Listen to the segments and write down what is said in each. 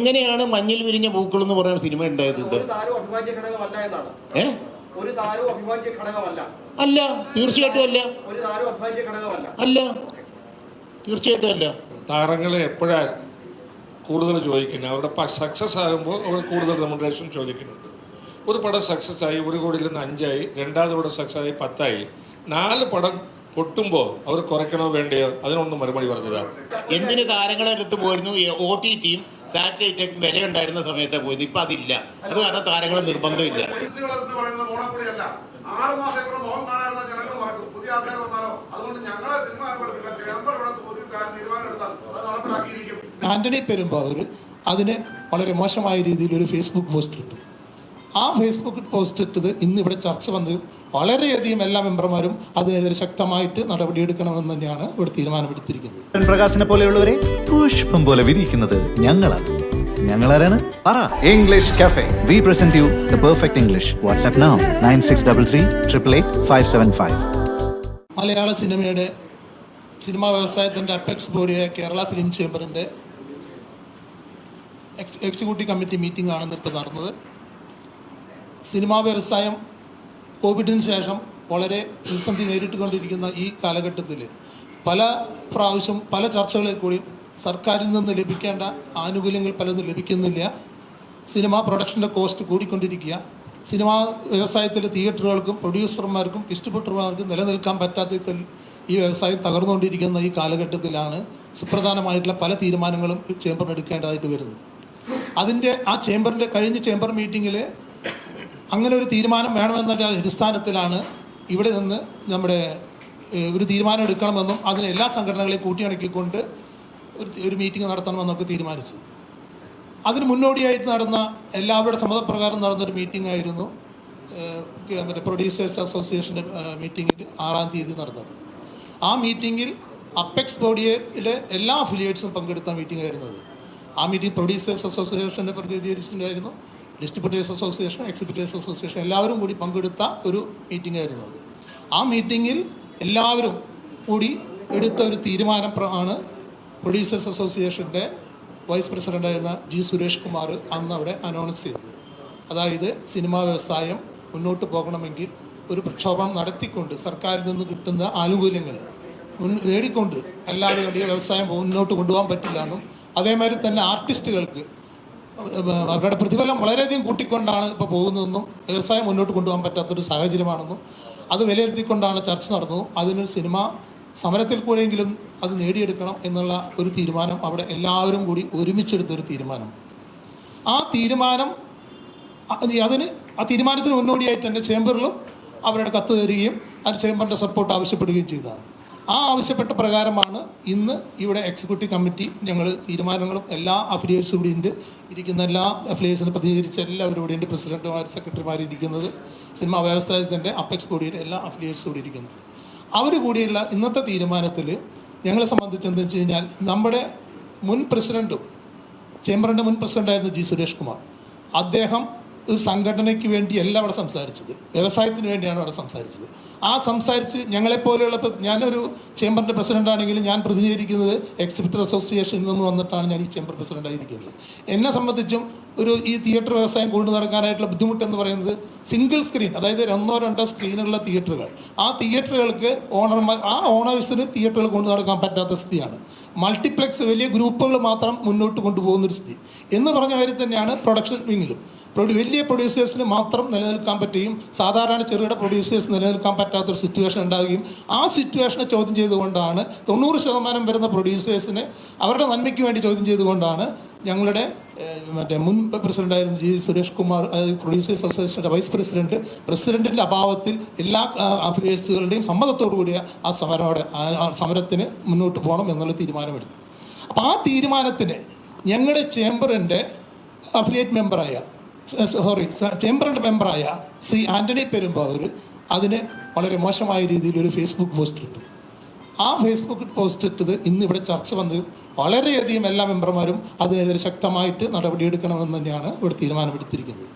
എങ്ങനെയാണ് മഞ്ഞിൽ വിരിഞ്ഞ പൂക്കൾ എന്ന് പറയുന്ന സിനിമ ഉണ്ടായത്? അല്ല, തീർച്ചയായിട്ടും അല്ല. അല്ല, തീർച്ചയായിട്ടും അല്ല. താരങ്ങളെ എപ്പോഴാ കൂടുതൽ ചോദിക്കുന്നത്? അവരുടെ സക്സസ് ആകുമ്പോൾ അവർ കൂടുതൽ റെമ്യൂണറേഷൻ ചോദിക്കുന്നുണ്ട്. ഒരു പടം സക്സസ് ആയി 1 കോടിയിൽ നിന്ന് 5 ആയി, രണ്ടാമത് പടം സക്സസ് ആയി 10 ആയി, 4 പടം പൊട്ടുമ്പോൾ അവർ കുറയ്ക്കണോ വേണ്ടയോ അതിനൊന്നും മറുപടി പറഞ്ഞതാണ്. എന്തിന് താരങ്ങളെ അടുത്ത് പോയിരുന്നു? OTTയും സാറ്റലൈറ്റും വില ഉണ്ടായിരുന്ന സമയത്ത് പോയിരുന്നു. ഇപ്പൊ അതില്ല. അത് കാരണം താരങ്ങളെ നിർബന്ധമില്ല. ആന്റണി പെരുമ്പാവൂർ അതിന് വളരെ മോശമായ രീതിയിൽ ഒരു ഫേസ്ബുക്ക് പോസ്റ്റ് ഇട്ടു. ആ ഫേസ്ബുക്ക് പോസ്റ്റ് ഇട്ടത് ഇന്ന് ഇവിടെ ചർച്ച വന്ന് വളരെയധികം എല്ലാ മെമ്പർമാരും അതിനെതിരെ ശക്തമായിട്ട് നടപടിയെടുക്കണമെന്ന് തന്നെയാണ് ഇവിടെ തീരുമാനമെടുത്തിരിക്കുന്നത്. പ്രകാശനെ പോലെയുള്ളവരെ പുഷ്പം പോലെ വിരിയിക്കുന്നത് ഞങ്ങളാരാണ്? English cafe. We present you the perfect English. WhatsApp now 9633888575. മലയാള സിനിമാ വ്യവസായത്തിൻ്റെ അപ്പെക്സ് ബോഡിയായ കേരള ഫിലിം ചേംബറിൻ്റെ എക്സിക്യൂട്ടീവ് കമ്മിറ്റി മീറ്റിംഗ് ആണ് ഇപ്പോൾ നടന്നത്. സിനിമാ വ്യവസായം കോവിഡിന് ശേഷം വളരെ പ്രതിസന്ധി നേരിട്ടുകൊണ്ടിരിക്കുന്ന ഈ കാലഘട്ടത്തിൽ പല പ്രാവശ്യം പല ചർച്ചകളിൽ കൂടി സർക്കാരിൽ നിന്ന് ലഭിക്കേണ്ട ആനുകൂല്യങ്ങൾ പലതും ലഭിക്കുന്നില്ല. സിനിമാ പ്രൊഡക്ഷൻ്റെ കോസ്റ്റ് കൂടിക്കൊണ്ടിരിക്കുക. സിനിമാ വ്യവസായത്തിലെ തിയേറ്ററുകൾക്കും പ്രൊഡ്യൂസർമാർക്കും ഡിസ്ട്രിബ്യൂട്ടർമാർക്കും നിലനിൽക്കാൻ പറ്റാത്ത ഈ വ്യവസായം തകർന്നുകൊണ്ടിരിക്കുന്ന ഈ കാലഘട്ടത്തിലാണ് സുപ്രധാനമായിട്ടുള്ള പല തീരുമാനങ്ങളും ചേംബറിന് എടുക്കേണ്ടതായിട്ട് വരുന്നത്. കഴിഞ്ഞ ചേംബർ മീറ്റിങ്ങിൽ അങ്ങനെ ഒരു തീരുമാനം വേണമെന്ന അടിസ്ഥാനത്തിലാണ് ഇവിടെ നിന്ന് നമ്മുടെ ഒരു തീരുമാനം എടുക്കണമെന്നും അതിന് എല്ലാ സംഘടനകളെയും കൂട്ടിയിണക്കിക്കൊണ്ട് ഒരു മീറ്റിംഗ് നടത്തണമെന്നൊക്കെ തീരുമാനിച്ചത്. അതിന് മുന്നോടിയായിട്ട് നടന്ന എല്ലാവരുടെ സമ്മതപ്രകാരം നടന്നൊരു മീറ്റിംഗ് ആയിരുന്നു മറ്റേ പ്രൊഡ്യൂസേഴ്സ് അസോസിയേഷൻ്റെ മീറ്റിങ്ങിൽ 6-ാം തീയതി നടന്നത്. ആ മീറ്റിങ്ങിൽ അപ്പെക്സ് ബോഡിയിലെ എല്ലാ അഫിലിയേറ്റ്സും പങ്കെടുത്ത മീറ്റിംഗ് ആയിരുന്നത്. ആ മീറ്റിംഗ് പ്രൊഡ്യൂസേഴ്സ് അസോസിയേഷൻ്റെ പ്രതിനിധീകരിച്ചിട്ടുണ്ടായിരുന്നു, ഡിസ്ട്രിബ്യൂട്ടേഴ്സ് അസോസിയേഷൻ, എക്സിബിറ്റേഴ്സ് അസോസിയേഷൻ എല്ലാവരും കൂടി പങ്കെടുത്ത ഒരു മീറ്റിംഗ് ആയിരുന്നു അത്. ആ മീറ്റിങ്ങിൽ എല്ലാവരും കൂടി എടുത്ത ഒരു തീരുമാനം ആണ് പ്രൊഡ്യൂസേഴ്സ് അസോസിയേഷൻ്റെ വൈസ് പ്രസിഡൻ്റായിരുന്ന G. സുരേഷ് കുമാർ അന്ന് അവിടെ അനൗൺസ് ചെയ്തത്. അതായത് സിനിമാ വ്യവസായം മുന്നോട്ട് പോകണമെങ്കിൽ ഒരു പ്രക്ഷോഭം നടത്തിക്കൊണ്ട് സർക്കാരിൽ നിന്ന് കിട്ടുന്ന ആനുകൂല്യങ്ങൾ നേടിക്കൊണ്ട് അല്ലാതെ ഈ വ്യവസായം മുന്നോട്ട് കൊണ്ടുപോകാൻ പറ്റില്ല എന്നും, അതേമാതിരി തന്നെ ആർട്ടിസ്റ്റുകൾക്ക് അവരുടെ പ്രതിഫലം വളരെയധികം കൂട്ടിക്കൊണ്ടാണ് ഇപ്പോൾ പോകുന്നതെന്നും വ്യവസായം മുന്നോട്ട് കൊണ്ടുപോകാൻ പറ്റാത്തൊരു സാഹചര്യമാണെന്നും അത് വിലയിരുത്തിക്കൊണ്ടാണ് ചർച്ച നടന്നതും അതിനൊരു സിനിമ സമരത്തിൽ കൂടെയെങ്കിലും അത് നേടിയെടുക്കണം എന്നുള്ള ഒരു തീരുമാനം അവിടെ എല്ലാവരും കൂടി ഒരുമിച്ചെടുത്തൊരു തീരുമാനം. ആ തീരുമാനത്തിന് മുന്നോടിയായിട്ട് തന്നെ ചേംബറിലും അവരുടെ കത്ത് തരികയും അത് ചേംബറിൻ്റെ സപ്പോർട്ട് ആവശ്യപ്പെടുകയും ചെയ്തതാണ്. ആ ആവശ്യപ്പെട്ട പ്രകാരമാണ് ഇന്ന് ഇവിടെ എക്സിക്യൂട്ടീവ് കമ്മിറ്റി ഞങ്ങൾ തീരുമാനങ്ങളും എല്ലാ അഫിലിയേറ്റ്സും കൂടി ഉണ്ട്. ഇരിക്കുന്ന എല്ലാ അഫിലിയേറ്റ്സിനും പ്രതികരിച്ച എല്ലാവരും കൂടി ഉണ്ട്. പ്രസിഡന്റുമാർ, സെക്രട്ടറിമാർ ഇരിക്കുന്നത്, സിനിമാ വ്യവസായത്തിൻ്റെ അപ്പെക്സ് ബോഡിയുടെ എല്ലാ അഫിലിയേറ്റ്സും കൂടി ഇരിക്കുന്നത്. അവർ കൂടിയുള്ള ഇന്നത്തെ തീരുമാനത്തിൽ ഞങ്ങളെ സംബന്ധിച്ച് എന്താ വെച്ച് കഴിഞ്ഞാൽ നമ്മുടെ മുൻ പ്രസിഡൻറ്റും ചേംബറിൻ്റെ മുൻ പ്രസിഡൻ്റായിരുന്ന G. സുരേഷ് കുമാർ, അദ്ദേഹം ഒരു സംഘടനയ്ക്ക് വേണ്ടിയല്ല അവിടെ സംസാരിച്ചത്, വ്യവസായത്തിന് വേണ്ടിയാണ് അവിടെ സംസാരിച്ചത്. ആ സംസാരിച്ച് ഞങ്ങളെപ്പോലെയുള്ള, ഞാനൊരു ചേംബറിൻ്റെ പ്രസിഡൻ്റാണെങ്കിലും ഞാൻ പ്രതിനിധീകരിക്കുന്നത് എക്സിബിറ്റർ അസോസിയേഷനിൽ നിന്ന് വന്നിട്ടാണ് ഞാൻ ഈ ചേംബർ പ്രസിഡൻ്റായിരിക്കുന്നത്. എന്നെ സംബന്ധിച്ചും ഈ തിയേറ്റർ വ്യവസായം കൊണ്ടു നടക്കാനായിട്ടുള്ള ബുദ്ധിമുട്ടെന്ന് പറയുന്നത് സിംഗിൾ സ്ക്രീൻ, അതായത് 1-2 സ്ക്രീനുള്ള തിയേറ്ററുകൾ, ആ തിയേറ്ററുകൾക്ക് ഓണേഴ്സിന് തിയേറ്ററുകൾ കൊണ്ടു നടക്കാൻ പറ്റാത്ത സ്ഥിതിയാണ്. മൾട്ടിപ്ലെക്സ് വലിയ ഗ്രൂപ്പുകൾ മാത്രം മുന്നോട്ട് കൊണ്ടുപോകുന്നൊരു സ്ഥിതി എന്ന് പറഞ്ഞ കാര്യം തന്നെയാണ് പ്രൊഡക്ഷൻ വിങ്ങിലും. വലിയ പ്രൊഡ്യൂസേഴ്സിന് മാത്രം നിലനിൽക്കാൻ പറ്റുകയും സാധാരണ ചെറുകിട പ്രൊഡ്യൂസേഴ്സ് നിലനിൽക്കാൻ പറ്റാത്തൊരു സിറ്റുവേഷൻ ഉണ്ടാവുകയും ആ സിറ്റുവേഷനെ ചോദ്യം ചെയ്തുകൊണ്ടാണ് 90% വരുന്ന പ്രൊഡ്യൂസേഴ്സിനെ അവരുടെ നന്മയ്ക്ക് വേണ്ടി ചോദ്യം ചെയ്തുകൊണ്ടാണ് ഞങ്ങളുടെ മുൻ പ്രസിഡൻ്റായിരുന്ന G. സുരേഷ് കുമാർ, പ്രൊഡ്യൂസേഴ്സ് അസോസിയേഷൻ്റെ വൈസ് പ്രസിഡൻറ്റിൻ്റെ അഭാവത്തിൽ എല്ലാ അഫിലിയേറ്റ്സുകളുടെയും സമ്മതത്തോടു കൂടിയ ആ സമരത്തിന് മുന്നോട്ട് പോകണം എന്നുള്ള തീരുമാനമെടുത്തു. അപ്പോൾ ആ തീരുമാനത്തിന് ഞങ്ങളുടെ ചേംബറിൻ്റെ അഫിലിയേറ്റ് ചേംബറിൻ്റെ മെമ്പറായ ശ്രീ ആന്റണി പെരുമ്പാവൂർ അതിന് വളരെ മോശമായ രീതിയിൽ ഒരു ഫേസ്ബുക്ക് പോസ്റ്റ് ഇട്ടു. ആ ഫേസ്ബുക്ക് പോസ്റ്റ് ഇട്ടത് ഇന്ന് ഇവിടെ ചർച്ച വന്ന് വളരെയധികം എല്ലാ മെമ്പർമാരും അതിനെതിരെ ശക്തമായിട്ട് നടപടിയെടുക്കണമെന്ന് തന്നെയാണ് ഇവിടെ തീരുമാനമെടുത്തിരിക്കുന്നത്.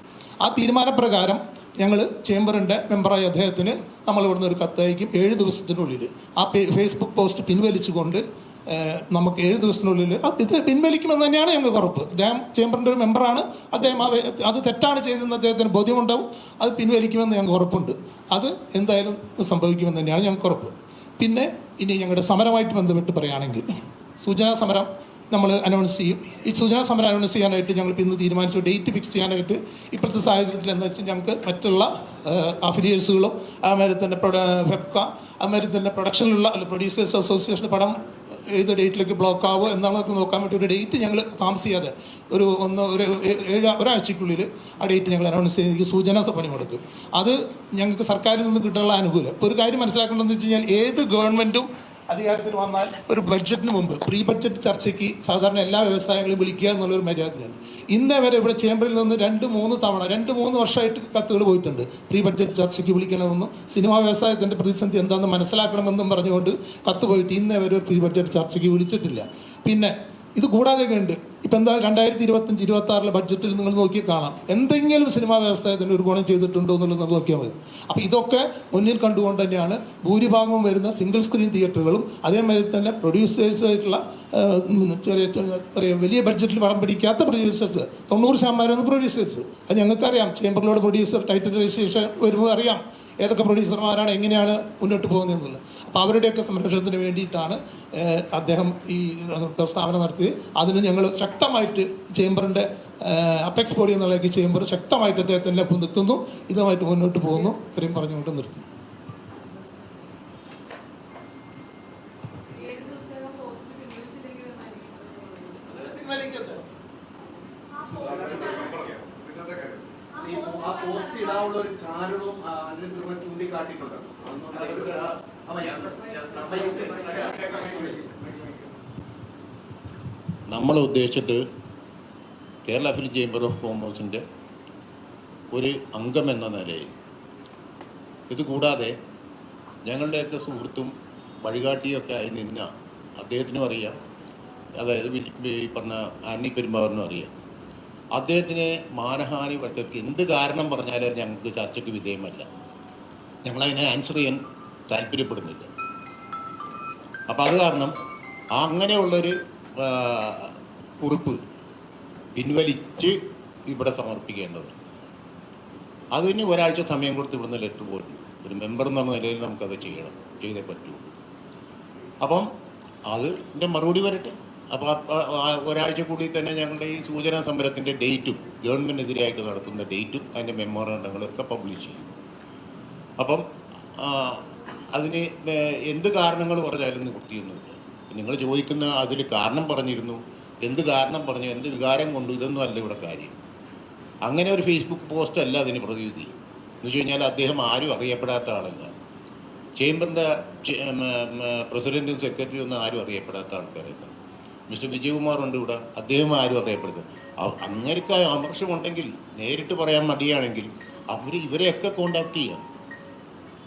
ആ തീരുമാനപ്രകാരം ഞങ്ങൾ ചേംബറിൻ്റെ മെമ്പറായ അദ്ദേഹത്തിന് നമ്മൾ ഇവിടുന്ന് ഒരു കത്തയക്കും. 7 ദിവസത്തിനുള്ളിൽ ആ ഫേസ്ബുക്ക് പോസ്റ്റ് പിൻവലിച്ചുകൊണ്ട് നമുക്ക് 7 ദിവസത്തിനുള്ളിൽ ഇത് പിൻവലിക്കുമെന്ന് തന്നെയാണ് ഞങ്ങൾക്ക് ഉറപ്പ്. അദ്ദേഹം ചേംബറിൻ്റെ ഒരു മെമ്പറാണ്, അദ്ദേഹം അത് തെറ്റാണ് ചെയ്തതെന്ന് അദ്ദേഹത്തിന് ബോധ്യമുണ്ടാവും, അത് പിൻവലിക്കുമെന്ന് ഞങ്ങൾക്ക് ഉറപ്പുണ്ട്. അത് എന്തായാലും സംഭവിക്കുമെന്ന് തന്നെയാണ് ഞങ്ങൾക്ക് ഉറപ്പ്. പിന്നെ ഇനി ഞങ്ങളുടെ സമരമായിട്ട് ബന്ധപ്പെട്ട് പറയുകയാണെങ്കിൽ സൂചനാ സമരം നമ്മൾ അനൗൺസ് ചെയ്യും. ഈ സൂചനാ സമരം അനൗൺസ് ചെയ്യാനായിട്ട് ഞങ്ങൾ ഇന്ന് തീരുമാനിച്ചു, ഡേറ്റ് ഫിക്സ് ചെയ്യാനായിട്ട്. ഇപ്പോഴത്തെ സാഹചര്യത്തിൽ എന്താ വെച്ചാൽ ഞങ്ങൾക്ക് മറ്റുള്ള അഫിലിയേഴ്സുകളും അതുമാതിരി തന്നെ ഫെപ്ക അതുമാതിരി തന്നെ പ്രൊഡക്ഷനിലുള്ള പ്രൊഡ്യൂസേഴ്സ് അസോസിയേഷൻ പടം ഏത് ഡേറ്റിലേക്ക് ബ്ലോക്ക് ആവുമോ എന്നാണെന്നൊക്കെ നോക്കാൻ വേണ്ടി ഒരു ഡേറ്റ് ഞങ്ങൾ താമസിയാതെ ഒരാഴ്ചക്കുള്ളിൽ ആ ഡേറ്റ് ഞങ്ങൾ അനൗൺസ് ചെയ്ത് സൂചനാ പണി കൊടുക്കും. അത് ഞങ്ങൾക്ക് സർക്കാരിൽ നിന്ന് കിട്ടാനുള്ള ആനുകൂല്യം. ഇപ്പോൾ ഒരു കാര്യം മനസ്സിലാക്കേണ്ടതെന്ന് വെച്ച് കഴിഞ്ഞാൽ ഏത് ഗവൺമെൻറ്റും അധികാരത്തിൽ വന്നാൽ ഒരു ബഡ്ജറ്റിന് മുമ്പ് പ്രീ ബഡ്ജറ്റ് ചർച്ചയ്ക്ക് സാധാരണ എല്ലാ വ്യവസായങ്ങളെയും വിളിക്കുക എന്നുള്ളൊരു മര്യാദയാണ്. ഇന്നേ വരെ ഇവിടെ ചേംബറിൽ നിന്ന് 2-3 വർഷമായിട്ട് കത്തുകൾ പോയിട്ടുണ്ട്. പ്രീ ബഡ്ജറ്റ് ചർച്ചയ്ക്ക് വിളിക്കണമെന്നും സിനിമാ വ്യവസായത്തിൻ്റെ പ്രതിസന്ധി എന്താണെന്ന് മനസ്സിലാക്കണമെന്നും പറഞ്ഞുകൊണ്ട് കത്ത് പോയിട്ട് ഇന്നേ വരെ ഒരു പ്രീ ബഡ്ജറ്റ് ചർച്ചയ്ക്ക് വിളിച്ചിട്ടില്ല. പിന്നെ ഇത് കൂടാതെയൊക്കെ ഉണ്ട്. ഇപ്പം എന്താ 2025-26 ബഡ്ജറ്റിൽ നിങ്ങൾ നോക്കി കാണാം എന്തെങ്കിലും സിനിമാ വ്യവസായത്തിന് ഒരു ഗുണം ചെയ്തിട്ടുണ്ടോ എന്നുള്ളത് നോക്കിയാൽ മതി. അപ്പോൾ ഇതൊക്കെ മുന്നിൽ കണ്ടുകൊണ്ട് തന്നെയാണ് ഭൂരിഭാഗവും വരുന്ന സിംഗിൾ സ്ക്രീൻ തിയേറ്ററുകളും അതേമാതിരി തന്നെ പ്രൊഡ്യൂസേഴ്സായിട്ടുള്ള ചെറിയ വലിയ ബഡ്ജറ്റിൽ പടം പിടിക്കാത്ത പ്രൊഡ്യൂസേഴ്സ് 90% പ്രൊഡ്യൂസേഴ്സ്. അത് ഞങ്ങൾക്കറിയാം. ചേംബറിലൂടെ പ്രൊഡ്യൂസർ ടൈറ്റിൽ രജിസ്ട്രേഷൻ വരുമ്പോൾ അറിയാം ഏതൊക്കെ പ്രൊഡ്യൂസർമാരാണ് എങ്ങനെയാണ് മുന്നോട്ട് പോകുന്നതെന്നുള്ളത്. അപ്പോൾ അവരുടെയൊക്കെ സംരക്ഷണത്തിന് വേണ്ടിയിട്ടാണ് അദ്ദേഹം ഈ പ്രസ്താവന നടത്തിയത്. അതിന് ഞങ്ങൾ ശക്തമായിട്ട് ചേംബറിൻ്റെ അപ്പെക്സ് ബോഡി എന്നുള്ളതൊക്കെ ചേംബർ ശക്തമായിട്ട് അദ്ദേഹത്തിൻ്റെ ഒപ്പം നിൽക്കുന്നു, ഇതുമായിട്ട് മുന്നോട്ട് പോകുന്നു. ഇത്രയും പറഞ്ഞുകൊണ്ട് നിർത്തുന്നു. നമ്മൾ ഉദ്ദേശിച്ചിട്ട് കേരള ഫിലിം ചേംബർ ഓഫ് കോമേഴ്സിൻ്റെ ഒരു അംഗം എന്ന നിലയിൽ ഇത് കൂടാതെ ഞങ്ങളുടെയൊക്കെ സുഹൃത്തും വഴികാട്ടിയൊക്കെ ആയി നിന്ന അദ്ദേഹത്തിനും അറിയാം, അതായത് ഈ പറഞ്ഞ ആന്നി പെരുമ്പാവൂരിനും അറിയാം. അദ്ദേഹത്തിന് മാനഹാനി വരുത്തിയവർക്ക് എന്ത് കാരണം പറഞ്ഞാലും ഞങ്ങൾക്ക് ചർച്ചയ്ക്ക് വിധേയമല്ല. ഞങ്ങളതിനെ ആൻസർ ചെയ്യാൻ താല്പര്യപ്പെടുന്നില്ല. അപ്പം അത് കാരണം അങ്ങനെയുള്ളൊരു കുറിപ്പ് പിൻവലിച്ച് ഇവിടെ സമർപ്പിക്കേണ്ടത്. അതിന് ഒരാഴ്ച സമയം കൊടുത്ത് ഇവിടുന്ന് ലെറ്റർ പോലും ഒരു മെമ്പർ എന്ന നിലയിൽ നമുക്കത് ചെയ്തേ പറ്റൂ. അപ്പം അതിൻ്റെ മറുപടി വരട്ടെ. അപ്പോൾ ഒരാഴ്ച കൂടി തന്നെ ഞങ്ങളുടെ ഈ സൂചനാ സമരത്തിൻ്റെ ഡേറ്റും ഗവൺമെൻറ്റിനെതിരായിട്ട് നടത്തുന്ന ഡേറ്റും അതിൻ്റെ മെമ്മോറാണ്ടങ്ങളൊക്കെ പബ്ലിഷ് ചെയ്യും. അപ്പം അതിന് എന്ത് കാരണങ്ങൾ പറഞ്ഞാലും നിവൃത്തിയൊന്നുമില്ല. നിങ്ങൾ ചോദിക്കുന്ന അതിൽ കാരണം പറഞ്ഞിരുന്നു, എന്ത് കാരണം പറഞ്ഞു, എന്ത് വികാരം കൊണ്ടു, ഇതൊന്നും അല്ല ഇവിടെ കാര്യം. അങ്ങനെ ഒരു ഫേസ്ബുക്ക് പോസ്റ്റ് അല്ല അതിന് പ്രതിനിധി. എന്ന് വെച്ച് കഴിഞ്ഞാൽ അദ്ദേഹം ആരും അറിയപ്പെടാത്ത ആളല്ല. ചേംബറിൻ്റെ പ്രസിഡൻറ്റും സെക്രട്ടറിയും ഒന്നും ആരും അറിയപ്പെടാത്ത ആൾക്കാരല്ല. മിസ്റ്റർ വിജയകുമാറുണ്ട് ഇവിടെ, അദ്ദേഹം ആരും അറിയപ്പെടുന്നത്. അങ്ങനെയൊക്കെ അമർഷമുണ്ടെങ്കിൽ നേരിട്ട് പറയാൻ മടിയാണെങ്കിൽ ഇവരെയൊക്കെ കോണ്ടാക്ട് ചെയ്യാം.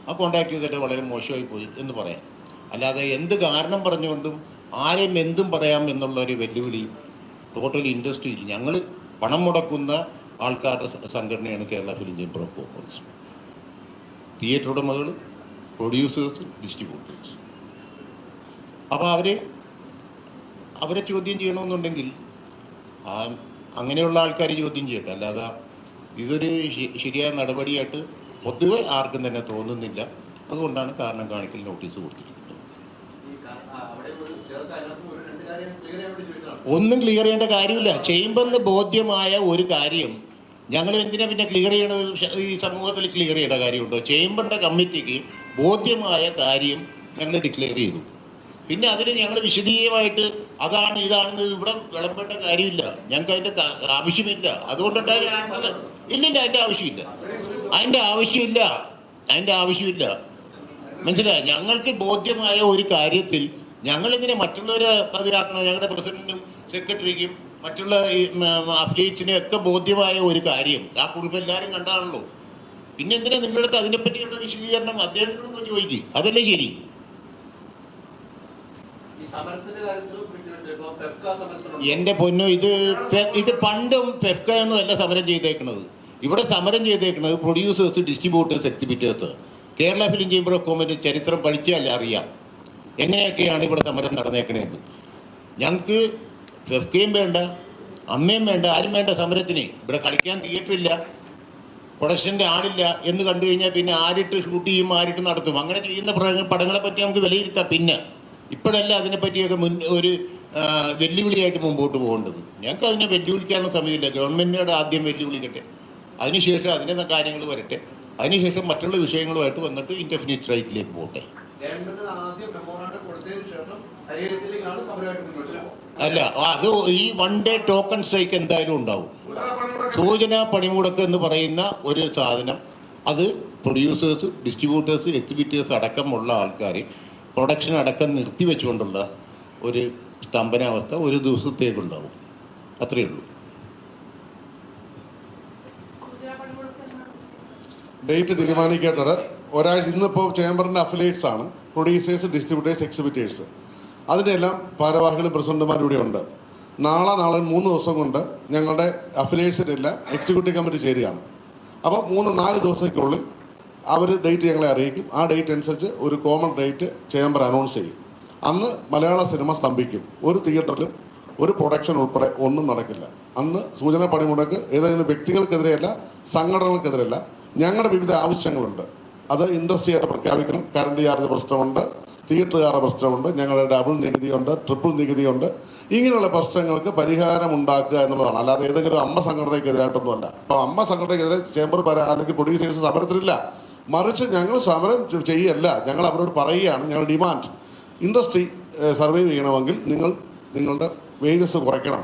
ആ കോണ്ടാക്ട് ചെയ്തിട്ട് വളരെ മോശമായി പോയി എന്ന് പറയാം. അല്ലാതെ എന്ത് കാരണം പറഞ്ഞുകൊണ്ടും ആരെയും എന്തും പറയാം എന്നുള്ളൊരു വെല്ലുവിളി ടോട്ടൽ ഇൻഡസ്ട്രിയിൽ ഞങ്ങൾ പണം മുടക്കുന്ന ആൾക്കാരുടെ സംഘടനയാണ് Kerala film chamber of commerce. Theatre ഉടമകൾ, പ്രൊഡ്യൂസേഴ്സ്, ഡിസ്ട്രിബ്യൂട്ടേഴ്സ്. അപ്പോൾ അവരെ ചോദ്യം ചെയ്യണമെന്നുണ്ടെങ്കിൽ അങ്ങനെയുള്ള ആൾക്കാർ ചോദ്യം ചെയ്യട്ടെ. അല്ലാതെ ഇതൊരു ശരിയായ നടപടിയായിട്ട് പൊതുവെ ആർക്കും തന്നെ തോന്നുന്നില്ല. അതുകൊണ്ടാണ് കാരണം കാണിക്കൽ നോട്ടീസ് കൊടുത്തിരിക്കുന്നത്. ഒന്നും ക്ലിയർ ചെയ്യേണ്ട കാര്യമില്ല. ചേംബറിന് ബോധ്യമായ ഒരു കാര്യം ഞങ്ങൾ എന്തിനാ പിന്നെ ക്ലിയർ ചെയ്യണത്? ഈ സമൂഹത്തിൽ ക്ലിയർ ചെയ്യേണ്ട കാര്യമുണ്ടോ? ചേംബറിൻ്റെ കമ്മിറ്റിക്ക് ബോധ്യമായ കാര്യം ഞങ്ങൾ ഡിക്ലെയർ ചെയ്തു. പിന്നെ അതിന് ഞങ്ങൾ വിശദീയമായിട്ട് അതാണ് ഇതാണെന്ന് ഇവിടെ വിളമ്പേണ്ട കാര്യമില്ല. ഞങ്ങൾക്ക് അതിൻ്റെ ആവശ്യമില്ല. ഇല്ലില്ല, അതിൻ്റെ ആവശ്യമില്ല. മനസ്സിലായി? ഞങ്ങൾക്ക് ബോധ്യമായ ഒരു കാര്യത്തിൽ ഞങ്ങളിതിനെ മറ്റുള്ളവരെ അതിലാക്കണം. ഞങ്ങളുടെ പ്രസിഡന്റിനും സെക്രട്ടറിക്കും മറ്റുള്ള ഈ അഫിലിയേറ്റ്സിനും ഒക്കെ ബോധ്യമായ ഒരു കാര്യം ആ കുറിപ്പ് എല്ലാവരും കണ്ടാണല്ലോ. പിന്നെ എന്തിനാ നിങ്ങളടുത്ത് അതിനെപ്പറ്റിയുള്ള വിശദീകരണം അദ്ദേഹത്തിനോട് ചോദിക്കും? അതല്ലേ ശരി? എൻ്റെ പൊന്നോ, ഇത് പണ്ടും ഫെഫ്ക ഒന്നും അല്ല സമരം ചെയ്തേക്കുന്നത്. ഇവിടെ സമരം ചെയ്തേക്കുന്നത് producers, distributors, exhibitors. Kerala film chamber of commerce ചരിത്രം പഠിച്ചാൽ അറിയാം എങ്ങനെയൊക്കെയാണ് ഇവിടെ സമരം നടന്നേക്കണേന്ന്. ഞങ്ങൾക്ക് ഫെഫ്കയും വേണ്ട, അമ്മയും വേണ്ട, ആരും വേണ്ട സമരത്തിന്. ഇവിടെ കളിക്കാൻ തിയേറ്ററില്ല, പ്രൊഡക്ഷൻ്റെ ആളില്ല എന്ന് കണ്ടു കഴിഞ്ഞാൽ പിന്നെ ആരിട്ട് ഷൂട്ട് ചെയ്യും, ആരിട്ട് നടത്തും. അങ്ങനെ ചെയ്യുന്ന പടങ്ങളെ പറ്റി നമുക്ക് വിലയിരുത്താം. പിന്നെ ഇപ്പോഴല്ല അതിനെപ്പറ്റിയൊക്കെ ഒരു വെല്ലുവിളിയായിട്ട് മുമ്പോട്ട് പോകേണ്ടത്. ഞങ്ങൾക്ക് അതിനെ വെല്ലുവിളിക്കാനുള്ള സമയമില്ല. ഗവൺമെൻറ്റിനോട് ആദ്യം വെല്ലുവിളിക്കട്ടെ, അതിനുശേഷം അതിൻ്റെ കാര്യങ്ങൾ വരട്ടെ, അതിനുശേഷം മറ്റുള്ള വിഷയങ്ങളുമായിട്ട് വന്നിട്ട് ഇൻഡെഫിനിറ്റ് സ്ട്രൈക്കിലേക്ക് പോകട്ടെ. അല്ല, അത് ഈ 1 day ടോക്കൺ സ്ട്രൈക്ക് എന്തായാലും ഉണ്ടാവും. സൂചനാ പണിമുടക്ക് എന്ന് പറയുന്ന ഒരു സാധനം, അത് പ്രൊഡ്യൂസേഴ്സ്, ഡിസ്ട്രിബ്യൂട്ടേഴ്സ്, എക്സിബിറ്റേഴ്സ് അടക്കമുള്ള ആൾക്കാർ പ്രൊഡക്ഷൻ അടക്കം നിർത്തിവെച്ചുകൊണ്ടുള്ള ഒരു സ്തംഭനാവസ്ഥ ഒരു ദിവസത്തേക്കുണ്ടാവും. അത്രയേ ഉള്ളൂ. ഡേറ്റ് തീരുമാനിക്കാത്തത് ഒരാഴ്ച. ഇന്നിപ്പോൾ ചേംബറിൻ്റെ അഫിലിയേറ്റ്സ് ആണ് പ്രൊഡ്യൂസേഴ്സ്, ഡിസ്ട്രിബ്യൂട്ടേഴ്സ്, എക്സിബിറ്റേഴ്സ്. അതിൻ്റെ എല്ലാം ഭാരവാഹികളും പ്രസിഡന്റുമാരും ഇവിടെ ഉണ്ട്. നാളെ 3 ദിവസം കൊണ്ട് ഞങ്ങളുടെ അഫിലിയേറ്റ്സിൻ്റെ എല്ലാം എക്സിക്യൂട്ടീവ് കമ്മിറ്റി ചേരുകയാണ്. അപ്പോൾ 3-4 ദിവസത്തിനുള്ളിൽ അവർ ഡേറ്റ് ഞങ്ങളെ അറിയിക്കും. ആ ഡേറ്റ് അനുസരിച്ച് ഒരു കോമൺ ഡേറ്റ് ചേംബർ അനൗൺസ് ചെയ്യും. അന്ന് മലയാള സിനിമ സ്തംഭിക്കും. ഒരു തിയേറ്ററിലും ഒരു പ്രൊഡക്ഷൻ ഉൾപ്പെടെ ഒന്നും നടക്കില്ല. അന്ന് സൂചന പണിമുടക്ക് ഏതെങ്കിലും വ്യക്തികൾക്കെതിരെയല്ല, സംഘടനകൾക്കെതിരെയല്ല. ഞങ്ങളുടെ വിവിധ ആവശ്യങ്ങളുണ്ട്. അത് ഇൻഡസ്ട്രിയായിട്ട് പ്രഖ്യാപിക്കണം. കറണ്ട് ചാർജ് പ്രശ്നമുണ്ട്, തിയേറ്ററുകാരുടെ പ്രശ്നമുണ്ട്, ഞങ്ങളുടെ ഡബിൾ നികുതിയുണ്ട്, ട്രിപ്പിൾ നികുതിയുണ്ട്. ഇങ്ങനെയുള്ള പ്രശ്നങ്ങൾക്ക് പരിഹാരം ഉണ്ടാക്കുക എന്നുള്ളതാണ്. അല്ലാതെ ഏതെങ്കിലും അമ്മ സംഘടനയ്ക്കെതിരായിട്ടൊന്നുമല്ല. അപ്പോൾ അമ്മ സംഘടനയ്ക്കെതിരെ ചേംബർ അല്ലെങ്കിൽ പ്രൊഡ്യൂസേഴ്സ് സമരത്തിലില്ല. മറിച്ച് ഞങ്ങൾ സമരം ചെയ്യല്ല, ഞങ്ങൾ അവരോട് പറയുകയാണ്, ഞങ്ങൾ ഡിമാൻഡ് ഇൻഡസ്ട്രി സർവൈവ് ചെയ്യണമെങ്കിൽ നിങ്ങളുടെ വേജസ് കുറയ്ക്കണം,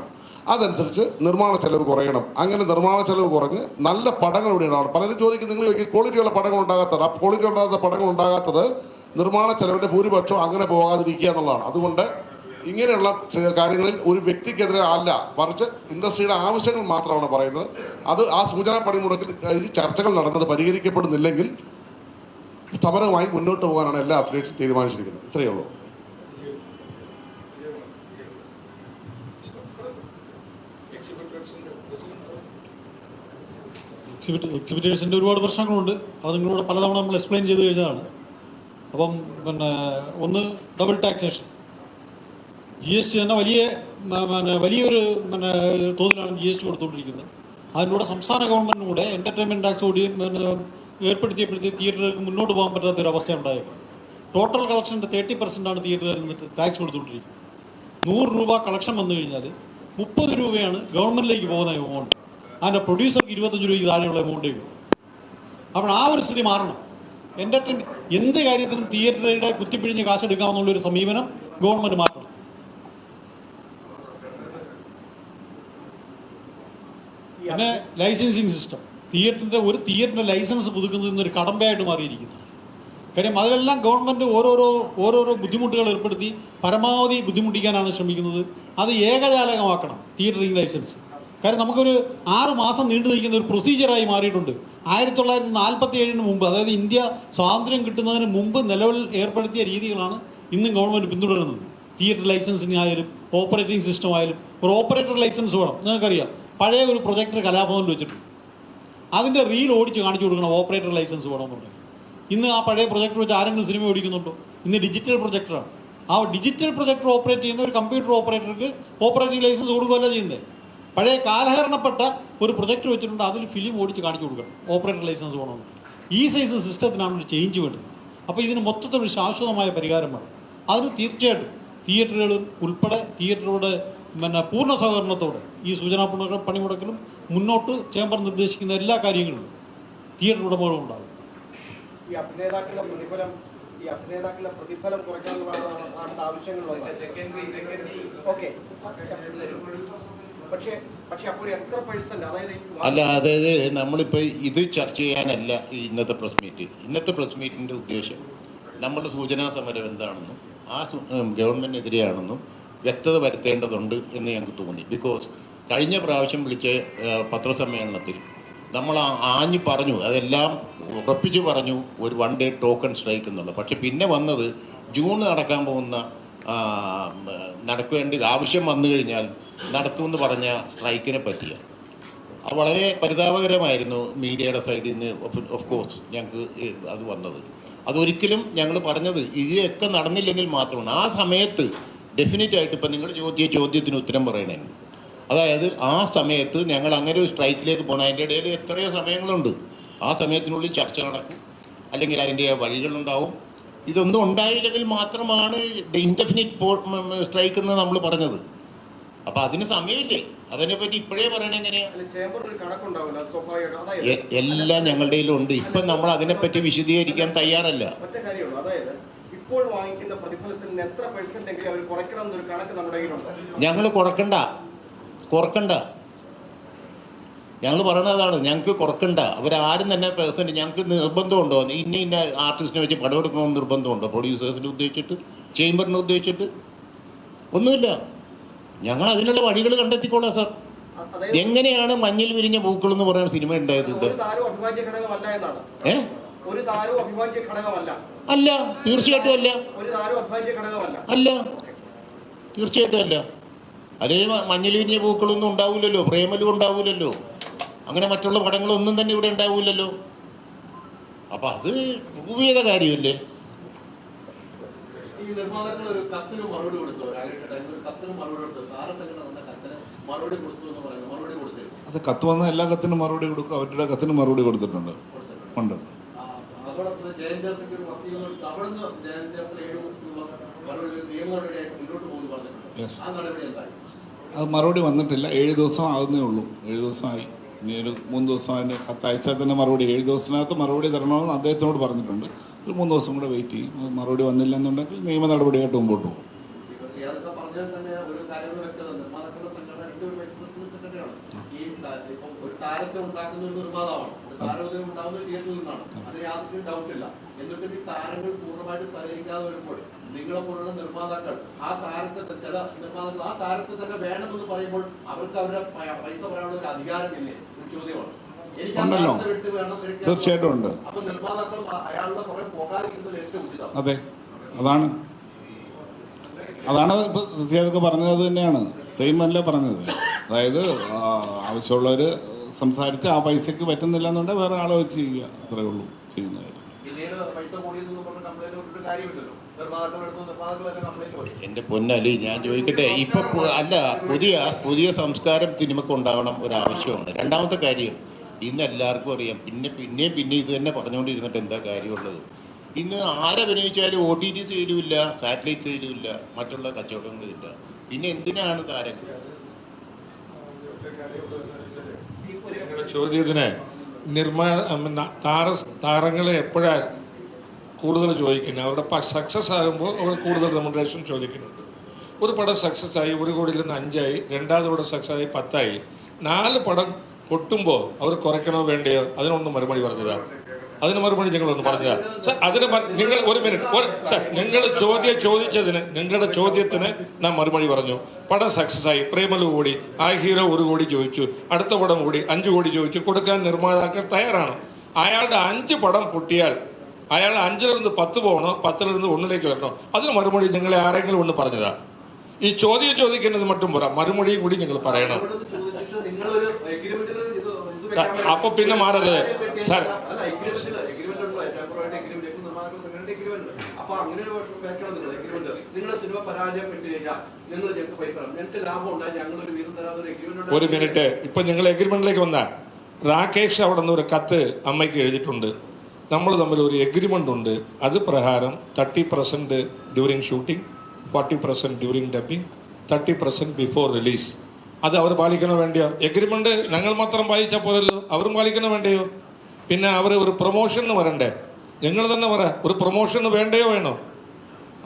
അതനുസരിച്ച് നിർമ്മാണ ചെലവ് കുറയണം. അങ്ങനെ നിർമ്മാണ ചെലവ് കുറഞ്ഞ് നല്ല പടങ്ങൾ ഇവിടെ ഉണ്ടാവണം. പലരും ചോദിക്കും, നിങ്ങൾ ക്വാളിറ്റിയുള്ള പടങ്ങൾ ഉണ്ടാകാത്തത്. ആ ക്വാളിറ്റി ഉണ്ടാകാത്ത പടങ്ങൾ ഉണ്ടാകാത്തത് നിർമ്മാണ ചെലവിൻ്റെ ഭൂരിപക്ഷം അങ്ങനെ പോകാതിരിക്കുക എന്നുള്ളതാണ്. അതുകൊണ്ട് ഇങ്ങനെയുള്ള കാര്യങ്ങളിൽ ഒരു വ്യക്തിക്കെതിരെ അല്ല, മറിച്ച് ഇൻഡസ്ട്രിയുടെ ആവശ്യങ്ങൾ മാത്രമാണ് പറയുന്നത്. അത് ആ സൂചനാ പണിമുടക്കിൽ ചർച്ചകൾ നടന്നത് പരിഹരിക്കപ്പെടുന്നില്ലെങ്കിൽ സമരവുമായി മുന്നോട്ട് പോകാനാണ് എല്ലാ അഫിലിയേറ്റ്സും തീരുമാനിച്ചിരിക്കുന്നത്. ഇത്രയേ ഉള്ളൂ. എക്സിബിറ്റേഴ്സിൻ്റെ ഒരുപാട് പ്രശ്നങ്ങളുണ്ട്. അത് നിങ്ങളോട് പലതവണ നമ്മൾ എക്സ്പ്ലെയിൻ ചെയ്ത് കഴിഞ്ഞതാണ്. അപ്പം ഒന്ന് ഡബിൾ ടാക്സേഷൻ, GST തന്നെ വലിയൊരു തോതിലാണ് GST കൊടുത്തുകൊണ്ടിരിക്കുന്നത്. അതിലൂടെ സംസ്ഥാന ഗവൺമെൻറ്റിനും കൂടെ എൻ്റർടൈൻമെൻറ്റ് ടാക്സ് കൂടി ഏർപ്പെടുത്തിയപ്പോഴത്തേ തിയേറ്ററുകൾക്ക് മുന്നോട്ട് പോകാൻ പറ്റാത്തൊരവസ്ഥ ഉണ്ടായേക്കും. ടോട്ടൽ കളക്ഷൻ്റെ 30% തിയേറ്ററുകാർ നിന്നിട്ട് ടാക്സ് കൊടുത്തുകൊണ്ടിരിക്കുന്നത്. 100 രൂപ കളക്ഷൻ വന്നു കഴിഞ്ഞാൽ 30 രൂപയാണ് ഗവൺമെൻറ്റിലേക്ക് പോകുന്ന എമൗണ്ട്. അതിൻ്റെ പ്രൊഡ്യൂസർക്ക് 25 രൂപയ്ക്ക് താഴെയുള്ള എമൗണ്ടേ ഉള്ളൂ. അപ്പോൾ ആ ഒരു സ്ഥിതി മാറണം. എന്ത് കാര്യത്തിനും തിയേറ്ററുടെ കുത്തിപ്പിഴിഞ്ഞ് കാശെടുക്കാമെന്നുള്ളൊരു സമീപനം ഗവൺമെൻറ് മാറ്റണം. പിന്നെ ലൈസൻസിങ് സിസ്റ്റം, ഒരു തിയേറ്ററിൻ്റെ ലൈസൻസ് പുതുക്കുന്നത് ഇന്നൊരു കടമ്പയായിട്ട് മാറിയിരിക്കുന്നത്. കാര്യം അതിലെല്ലാം ഗവൺമെൻറ് ഓരോരോ ബുദ്ധിമുട്ടുകൾ ഏർപ്പെടുത്തി പരമാവധി ബുദ്ധിമുട്ടിക്കാനാണ് ശ്രമിക്കുന്നത്. അത് ഏകജാലകമാക്കണം തിയേറ്ററിംഗ് ലൈസൻസ്. കാര്യം നമുക്കൊരു 6 മാസം നീണ്ടു നിൽക്കുന്ന ഒരു പ്രൊസീജിയറായി മാറിയിട്ടുണ്ട്. 1947 മുമ്പ്, അതായത് ഇന്ത്യ സ്വാതന്ത്ര്യം കിട്ടുന്നതിന് മുമ്പ് നിലവിൽ ഏർപ്പെടുത്തിയ രീതികളാണ് ഇന്നും ഗവൺമെൻറ് പിന്തുടരുന്നത്. തിയേറ്റർ ലൈസൻസിങ് ആയാലും ഓപ്പറേറ്റിംഗ് സിസ്റ്റം ആയാലും ഒരു ഓപ്പറേറ്റർ ലൈസൻസ് വേണം. നിങ്ങൾക്കറിയാം, പഴയ ഒരു പ്രൊജക്ടർ കലാഭവനിൽ വെച്ചിട്ടുണ്ട്. അതിൻ്റെ റീൽ ഓടിച്ച് കാണിച്ചു കൊടുക്കണം ഓപ്പറേറ്റർ ലൈസൻസ് വേണമെന്നുണ്ടെങ്കിൽ. ഇന്ന് ആ പഴയ പ്രൊജക്ടർ വെച്ച് ആരെങ്കിലും സിനിമ ഓടിക്കുന്നുണ്ടോ? ഇന്ന് ഡിജിറ്റൽ പ്രൊജക്ടറാണ്. ആ ഡിജിറ്റൽ പ്രൊജക്ടർ ഓപ്പറേറ്റ് ചെയ്യുന്ന ഒരു കമ്പ്യൂട്ടർ ഓപ്പറേറ്റർക്ക് ഓപ്പറേറ്റിംഗ് ലൈസൻസ് കൊടുക്കുകയല്ല ചെയ്യുന്നത്. പഴയ കാലഹരണപ്പെട്ട ഒരു പ്രൊജക്ടർ വെച്ചിട്ടുണ്ട്, അതിൽ ഫിലിം ഓടിച്ച് കാണിച്ചു കൊടുക്കണം ഓപ്പറേറ്റർ ലൈസൻസ് വേണമെന്ന്. ഈ സൈസ് സിസ്റ്റത്തിനാണ് ഒരു ചേഞ്ച് വേണ്ടത്. അപ്പോൾ ഇതിന് മൊത്തത്തിലൊരു ശാശ്വതമായ പരിഹാരം വേണം. അതിന് തീർച്ചയായിട്ടും തിയേറ്ററുകളും ഉൾപ്പെടെ തിയേറ്ററുകളുടെ പൂർണ്ണ സഹകരണത്തോടെ ഈ സൂചനാ പണിമുടക്കിലും മുന്നോട്ട് ചേംബർ നിർദ്ദേശിക്കുന്ന എല്ലാ കാര്യങ്ങളിലും തിയേറ്റർ ഉടമകളും ഉണ്ടാകും. ഈ അഭിനേതാക്കളുടെ പ്രതിഫലം കുറയ്ക്കാനുള്ള ആവശ്യങ്ങളുള്ളത്. പക്ഷേ അപ്പോൾ എത്ര %? അതായത് നമ്മളിപ്പോൾ ഇത് ചർച്ച ചെയ്യാനല്ല ഇന്നത്തെ പ്രസ് മീറ്റ്. ഇന്നത്തെ പ്രസ് മീറ്റിൻ്റെ ഉദ്ദേശം നമ്മുടെ സൂചനാ സമരം എന്താണെന്നും ആ ഗവൺമെൻറ്റിനെതിരെയാണെന്നും വ്യക്തത വരുത്തേണ്ടതുണ്ട് എന്ന് ഞങ്ങൾക്ക് തോന്നി. ബിക്കോസ് കഴിഞ്ഞ പ്രാവശ്യം വിളിച്ച പത്രസമ്മേളനത്തിൽ നമ്മൾ ആഞ്ഞു പറഞ്ഞു, അതെല്ലാം ഉറപ്പിച്ച് പറഞ്ഞു ഒരു 1 day ടോക്കൺ സ്ട്രൈക്ക് എന്നുള്ളത്. പക്ഷെ പിന്നെ വന്നത് ജൂൺ നടക്കാൻ പോകുന്ന നടക്കേണ്ട ആവശ്യം വന്നു കഴിഞ്ഞാൽ നടത്തുമെന്ന് പറഞ്ഞ സ്ട്രൈക്കിനെ പറ്റിയാണ്. അത് വളരെ പരിതാപകരമായിരുന്നു മീഡിയയുടെ സൈഡിൽ നിന്ന്. ഓഫ് കോഴ്സ് ഞങ്ങൾക്ക് അത് വന്നത്. അതൊരിക്കലും ഞങ്ങൾ പറഞ്ഞത് ഇതൊക്കെ നടന്നില്ലെങ്കിൽ മാത്രമാണ്. ആ സമയത്ത് ഡെഫിനറ്റ് ആയിട്ട് ഇപ്പം നിങ്ങൾ ചോദ്യത്തിന് ഉത്തരം പറയണേ. അതായത് ആ സമയത്ത് ഞങ്ങൾ അങ്ങനെ ഒരു സ്ട്രൈക്കിലേക്ക് പോകണം. അതിൻ്റെ ഇടയിൽ എത്രയോ സമയങ്ങളുണ്ട്. ആ സമയത്തിനുള്ളിൽ ചർച്ച നടക്കും, അല്ലെങ്കിൽ അതിൻ്റെ വഴികളുണ്ടാവും. ഇതൊന്നും ഉണ്ടായില്ലെങ്കിൽ മാത്രമാണ് ഇൻഡെഫിനിറ്റ് സ്ട്രൈക്ക് എന്ന് നമ്മൾ പറഞ്ഞത്. അപ്പം അതിന് സമയമില്ലേ? അതിനെപ്പറ്റി ഇപ്പോഴേ പറയണ എങ്ങനെയാ? ചേംബർ ഒരു കണക്കുണ്ടാവില്ല സ്വാഭാവികമായിട്ട്. എല്ലാം ഞങ്ങളുടെ കയ്യിലുണ്ട്. ഇപ്പം നമ്മൾ അതിനെപ്പറ്റി വിശദീകരിക്കാൻ തയ്യാറല്ല. ഒറ്റ കാര്യമുള്ളൂ, അതായത് ഇപ്പോൾ വാങ്ങിക്കുന്ന പ്രതിഫലത്തിൽ നിന്ന് എത്ര പെർസെന്റ് എങ്കിലും അവർ കുറയ്ക്കണം എന്നൊരു കണക്ക് നമ്മുടെ കയ്യിലുണ്ട്. ഞങ്ങൾ കുറക്കണ്ട. ഞങ്ങൾ പറയണതാണ്, ഞങ്ങൾക്ക് കുറക്കണ്ട. അവരാരും തന്നെ പേഴ്സൻറ്റ് ഞങ്ങൾക്ക് നിർബന്ധമുണ്ടോ? ഇന്ന ആർട്ടിസ്റ്റിനെ വെച്ച് പടം എടുക്കണമെന്ന് നിർബന്ധമുണ്ടോ? പ്രൊഡ്യൂസേഴ്സിനെ ഉദ്ദേശിച്ചിട്ട്, ചേംബറിനെ ഉദ്ദേശിച്ചിട്ട് ഒന്നുമില്ല. ഞങ്ങൾ അതിനുള്ള വഴികൾ കണ്ടെത്തിക്കോളാം സാർ. എങ്ങനെയാണ് മഞ്ഞിൽ വിരിഞ്ഞ പൂക്കൾ എന്ന് പറയുന്ന സിനിമ ഉണ്ടായത്? അല്ല, തീർച്ചയായിട്ടും അല്ല. തീർച്ചയായിട്ടും അല്ല. അതേ മഞ്ഞിൽ വിരിഞ്ഞ പൂക്കളൊന്നും ഉണ്ടാവില്ലല്ലോ, പ്രേമലും ഉണ്ടാവില്ലല്ലോ, അങ്ങനെ മറ്റുള്ള പടങ്ങളൊന്നും തന്നെ ഇവിടെ ഉണ്ടാവില്ലല്ലോ. അപ്പം അത് പ്രൂവ് ചെയ്ത കാര്യമല്ലേ? ഈ നിർമ്മാതാക്കൾ ഒരു കത്തിന് മറുപടി കൊടുത്തു, കത്തിന് മറുപടി കൊടുത്തു, താരസംഘടന തന്ന കത്തിന് മറുപടി കൊടുത്തു എന്ന് പറയുന്നത്, മറുപടി കൊടുത്തിരുന്നു. അത് കത്ത് വന്ന എല്ലാ കത്തിനും മറുപടി കൊടുക്കും. അവരുടെ കത്തിന് മറുപടി കൊടുത്തിട്ടുണ്ട്. ഉണ്ട്. അതോടൊപ്പം ജയചേർത്തിക്ക് ഒരു വക്കീൽ അവിടെ നിന്ന് ജയചേർത്തിൽ 7 ദിവസത്തിനുള്ള മറുപടി നിയമ നടപടിയായിട്ട് മുന്നോട്ട് പോകുന്നു പറഞ്ഞിട്ടുണ്ട്. ആ നടപടി എന്തായി? അത് മറുപടി വന്നിട്ടില്ല. 7 ദിവസം ആകുന്നേ ഉള്ളൂ. 7 ദിവസമായി. ഇനി ഒരു 3 ദിവസം അതിൻ്റെ കത്ത് അയച്ചാൽ തന്നെ മറുപടി 7 ദിവസത്തിനകത്ത് മറുപടി തരണമെന്ന് അദ്ദേഹത്തിനോട് പറഞ്ഞിട്ടുണ്ട്. ഒരു 3 ദിവസം കൂടെ വെയിറ്റ് ചെയ്യും. മറുപടി വന്നില്ല എന്നുണ്ടെങ്കിൽ നിയമ നടപടിയായിട്ട് മുമ്പോട്ട് പോകും. പറഞ്ഞാൽ തന്നെ ഒരു കാര്യങ്ങൾ വ്യക്തത, നിർമ്മാതാക്കളുടെ സംഘടന 2 വൈസ് പ്രസിഡന്റ് സെക്രട്ടറിയാണ്. ഈ ഇപ്പം ഒരു താരത്തെ ഉണ്ടാക്കുന്ന ഒരു നിർമ്മാതാവാണ്, ഒരു താരോദയം ഉണ്ടാകുന്ന തിയേറ്ററിൽ നിന്നാണ്, അതിന് യാതൊരു ഡൗട്ടില്ല. എന്നിട്ടും ഈ താരങ്ങൾ പൂർണ്ണമായിട്ട് സഹകരിക്കാതെ വരുമ്പോൾ നിങ്ങളെ പോലുള്ള നിർമ്മാതാക്കൾ ആ താരത്തെ, ചില നിർമ്മാതാക്കൾ ആ താരത്തെ തന്നെ വേണമെന്ന് പറയുമ്പോൾ അവർക്ക് അവരുടെ പൈസ പറയാനുള്ള ഒരു അധികാരമില്ലേ? ഒരു ചോദ്യമാണ്. ഉണ്ടല്ലോ, തീർച്ചയായിട്ടും ഉണ്ട്. അപ്പൊ നിർമ്മാതാക്കൾ അയാളുടെ കുറെ പോകാതിരിക്കുന്നത് ഏറ്റവും ഉചിതം. അതെ, അതാണ് ഇപ്പൊ സിയാദൊക്കെ പറഞ്ഞത്. അത് തന്നെയാണ്, സെയിം അല്ല പറഞ്ഞത്. അതായത് ആവശ്യമുള്ളവർ സംസാരിച്ച് ആ പൈസക്ക് പറ്റുന്നില്ല എന്നുണ്ടെങ്കിൽ വേറെ ആളെ വെച്ച് ചെയ്യുക, അത്രേ ഉള്ളൂ ചെയ്യുന്ന കാര്യം. എൻ്റെ പൊന്നലി, ഞാൻ ചോദിക്കട്ടെ, ഇപ്പൊ അല്ല, പുതിയ സംസ്കാരം സിനിമക്ക് ഉണ്ടാവണം, ഒരാവശ്യമുണ്ട്. രണ്ടാമത്തെ കാര്യം, ഇന്ന് എല്ലാവർക്കും അറിയാം, പിന്നെ ഇത് തന്നെ പറഞ്ഞുകൊണ്ടിരുന്നിട്ട് എന്താ കാര്യമുള്ളത്? ഇന്ന് ആരഭിനയിച്ചാലും OTT സെയിലുമില്ല, സാറ്റലൈറ്റ് സെയിലുമില്ല, മറ്റുള്ള കച്ചവടങ്ങളില്ല. പിന്നെ എന്തിനാണ് താരങ്ങൾ? ചോദ്യത്തിന് താരങ്ങളെ എപ്പോഴാണ് കൂടുതൽ ചോദിക്കുന്നത്? അവരുടെ സക്സസ് ആകുമ്പോൾ അവർ കൂടുതൽ റെമ്യൂണറേഷൻ ചോദിക്കുന്നുണ്ട്. ഒരു പടം സക്സസ് ആയി 1 കോടിയിൽ നിന്ന് 5 ആയി, രണ്ടാമത് പടം സക്സസ് ആയി 10 ആയി, 4 പടം പൊട്ടുമ്പോൾ അവർ കുറയ്ക്കണോ വേണ്ടയോ? അതിനൊന്നും മറുപടി പറഞ്ഞതാ. അതിന് മറുപടി ഞങ്ങളൊന്ന് പറഞ്ഞതാ സാർ. അതിന് നിങ്ങൾ ഒരു മിനിറ്റ് സാർ, നിങ്ങളുടെ ചോദ്യത്തിന് ഞാൻ മറുപടി പറഞ്ഞു. പടം സക്സസ് ആയി, പ്രേമലു കൂടി, ആ ഹീറോ 1 കോടി ചോദിച്ചു, അടുത്ത പടം കൂടി 5 കോടി ചോദിച്ചു, കൊടുക്കാൻ നിർമ്മാതാക്കൾ തയ്യാറാണ്. അയാളുടെ 5 പടം പൊട്ടിയാൽ അയാൾ 5-ൽ നിന്ന് 10 പോകണോ, 10-ൽ നിന്ന് 1-ലേക്ക് വരണോ? അതിന് മറുപടി നിങ്ങളെ ആരെങ്കിലും ഒന്ന് പറഞ്ഞതാ? ഈ ചോദിക്കുന്നത് മറ്റും പറ, മറുപടിയും കൂടി നിങ്ങൾ പറയണം. അപ്പൊ പിന്നെ മാറരുത് സാർ. ഒരു മിനിറ്റ്, ഇപ്പൊ നിങ്ങൾ എഗ്രിമെന്റിലേക്ക് വന്നാൽ, രാകേഷ് അവിടെ നിന്ന് ഒരു കത്ത് അമ്മയ്ക്ക് എഴുതിയിട്ടുണ്ട്. നമ്മൾ തമ്മിൽ ഒരു എഗ്രിമെന്റ് ഉണ്ട്. അത് പ്രകാരം 30% during shooting, 40% during dubbing, 30% before release. അത് അവർ പാലിക്കണോ വേണ്ടിയോ? എഗ്രിമെന്റ് ഞങ്ങൾ മാത്രം പാലിച്ചാൽ പോരല്ലോ, അവരും പാലിക്കണോ വേണ്ടയോ? പിന്നെ അവർ ഒരു പ്രൊമോഷന് വരണ്ടേ? നിങ്ങൾ തന്നെ പറ, ഒരു പ്രൊമോഷന് വേണ്ടയോ വേണോ?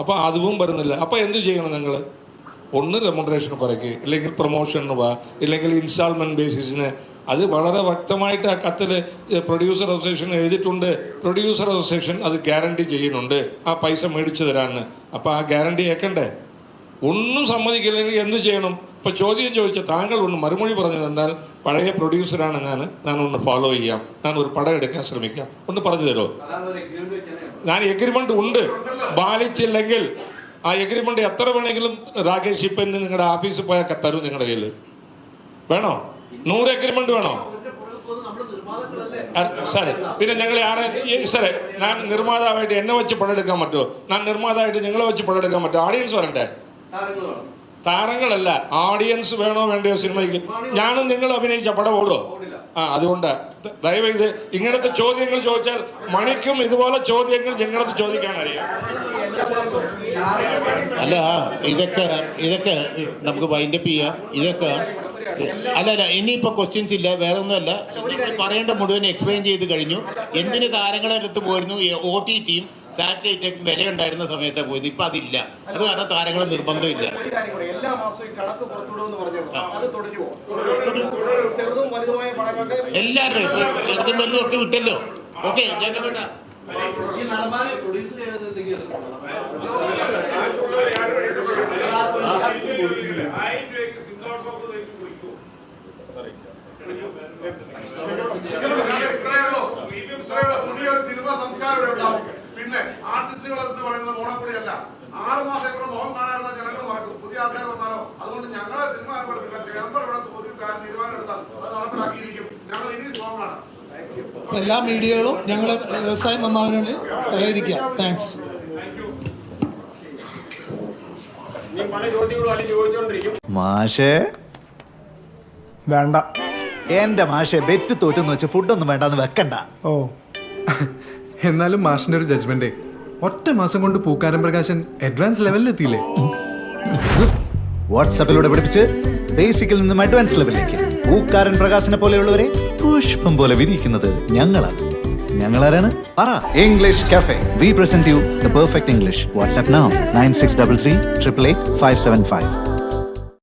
അപ്പോൾ അതും വരുന്നില്ല. അപ്പോൾ എന്ത് ചെയ്യണം നിങ്ങൾ? ഒന്ന് റെമ്യൂണറേഷൻ കുറയ്ക്കുക, ഇല്ലെങ്കിൽ പ്രൊമോഷന് വാ, ഇല്ലെങ്കിൽ ഇൻസ്റ്റാൾമെന്റ് ബേസിസിന്. അത് വളരെ വ്യക്തമായിട്ട് ആ കത്തിൽ പ്രൊഡ്യൂസർ അസോസിയേഷൻ എഴുതിയിട്ടുണ്ട്. പ്രൊഡ്യൂസർ അസോസിയേഷൻ അത് ഗ്യാരണ്ടി ചെയ്യുന്നുണ്ട് ആ പൈസ മേടിച്ചു തരാമെന്ന്. അപ്പോൾ ആ ഗ്യാരണ്ടി ഏക്കണ്ടേ? ഒന്നും സമ്മതിക്കില്ലെങ്കിൽ എന്ത് ചെയ്യണം? ഇപ്പോൾ ചോദ്യം ചോദിച്ച താങ്കൾ ഒന്ന് മറുപടി പറഞ്ഞു തന്നാൽ, പഴയ പ്രൊഡ്യൂസറാണ് ഞാനൊന്ന് ഫോളോ ചെയ്യാം, ഞാൻ ഒരു പടം എടുക്കാൻ ശ്രമിക്കാം, ഒന്ന് പറഞ്ഞു തരുമോ? ഞാൻ എഗ്രിമെന്റ് ഉണ്ട്, പാലിച്ചില്ലെങ്കിൽ ആ എഗ്രിമെന്റ് എത്ര വേണമെങ്കിലും രാകേഷ് ഇപ്പം നിങ്ങളുടെ ഓഫീസിൽ പോയാൽ തരും. നിങ്ങളുടെ കയ്യിൽ വേണോ? 100 എഗ്രിമെന്റ് വേണോ സാറേ? പിന്നെ ഞങ്ങൾ സാറേ, ഞാൻ നിർമ്മാതാവായിട്ട് എന്നെ വെച്ച് പടമെടുക്കാൻ പറ്റുമോ? ഞാൻ നിർമ്മാതാവായിട്ട് നിങ്ങളെ വെച്ച് പടമെടുക്കാൻ പറ്റുമോ? ഓഡിയൻസ് വരണ്ടേ? താരങ്ങൾ വേണം. താരങ്ങളല്ല, ഓഡിയൻസ് വേണോ വേണ്ടയോ സിനിമയ്ക്ക്? ഞാനും നിങ്ങൾ അഭിനയിച്ച പടം ഓടുമോ? അതുകൊണ്ട് ദയവേത് ഇങ്ങനത്തെ ചോദ്യങ്ങൾ ചോദിച്ചാൽ മണിക്കും ഇതുപോലെ ചോദ്യങ്ങൾ ഞങ്ങളത് ചോദിക്കാൻ അറിയാം. അല്ല, ഇതൊക്കെ നമുക്ക് വൈൻഡപ്പ് ചെയ്യാം. ഇതൊക്കെ അല്ല ഇനിയിപ്പോൾ ക്വസ്റ്റ്യൻസ് ഇല്ല, വേറെ ഒന്നുമല്ല. പറയേണ്ട മുഴുവൻ എക്സ്പ്ലെയിൻ ചെയ്ത് കഴിഞ്ഞു. എന്തിന് താരങ്ങളെ അടുത്ത് പോയിരുന്നു? OTTയും സാറ്റലൈറ്റും വില ഉണ്ടായിരുന്ന സമയത്ത് പോയത്, ഇപ്പം അതില്ല. അത് കാരണം താരങ്ങൾ നിർബന്ധമില്ല. എല്ലാ മാസവും ഈ കണക്ക് പുറത്തുവിടുമെന്ന് പറഞ്ഞത് അത് തുടരുമോ? ചെറുതും വലുതുമായ പടങ്ങളുടെ എല്ലാവരുടെയും ചെറുതും വലുതും ഒക്കെ വിട്ടല്ലോ. ഓക്കെ, ഈ നടന്മാരെ പ്രൊഡ്യൂസ് ചെയ്യുന്നത് എന്തെങ്കിലും പുതിയൊരു സിനിമ സംസ്കാരം ഉണ്ടാവും. പിന്നെ ആർട്ടിസ്റ്റുകൾ എന്ന് പറയുന്നത് മോണപ്പൊടിയല്ല. 6 മാസം കൂടെ മുഖം കാണാറുള്ള ജനങ്ങൾ മറക്കും. പുതിയ ആൾക്കാർ വന്നാലോ? അതുകൊണ്ട് ഞങ്ങളെ സിനിമ ഏർപ്പെടുത്തില്ല. ചേമ്പർ ഇവിടെ ഒരു തീരുമാനം എടുത്താൽ അത് നടപ്പിലാക്കിയിരിക്കും. ഞങ്ങൾ ഇനി സ്ട്രോങ് ആണ്. എല്ലാ മീഡിയകളും ഞങ്ങളെ വ്യവസായം നന്നാവാനാണ് സഹകരിക്കുക. താങ്ക്സ്. മാഷേ വേണ്ട. എന്റെ മാഷെ ബെറ്റ് തോറ്റെന്ന് വെച്ച് ഫുഡൊന്നും വേണ്ടെന്ന് വെക്കണ്ട. ഓ, എന്നാലും മാഷിന്റെ ഒരു ജഡ്ജ്മെന്റ്. ഒറ്റ മാസം കൊണ്ട് പൂക്കാരൻ പ്രകാശൻ അഡ്വാൻസ് ലെവലിലെത്തിയില്ലേ? വാട്സാപ്പിലൂടെ പഠിപ്പിച്ച് ബേസിക്കിൽ നിന്നും അഡ്വാൻസ് ലെവലിലേക്ക് പൂക്കാരൻ പ്രകാശനെ പോലെയുള്ളവരെ പുഷ്പം പോലെ വിരിയിക്കുന്നത് ഞങ്ങളാണ്. ഞങ്ങളാരാണ്? പറ. English cafe. We present you the perfect English. WhatsApp now 9633 888 575.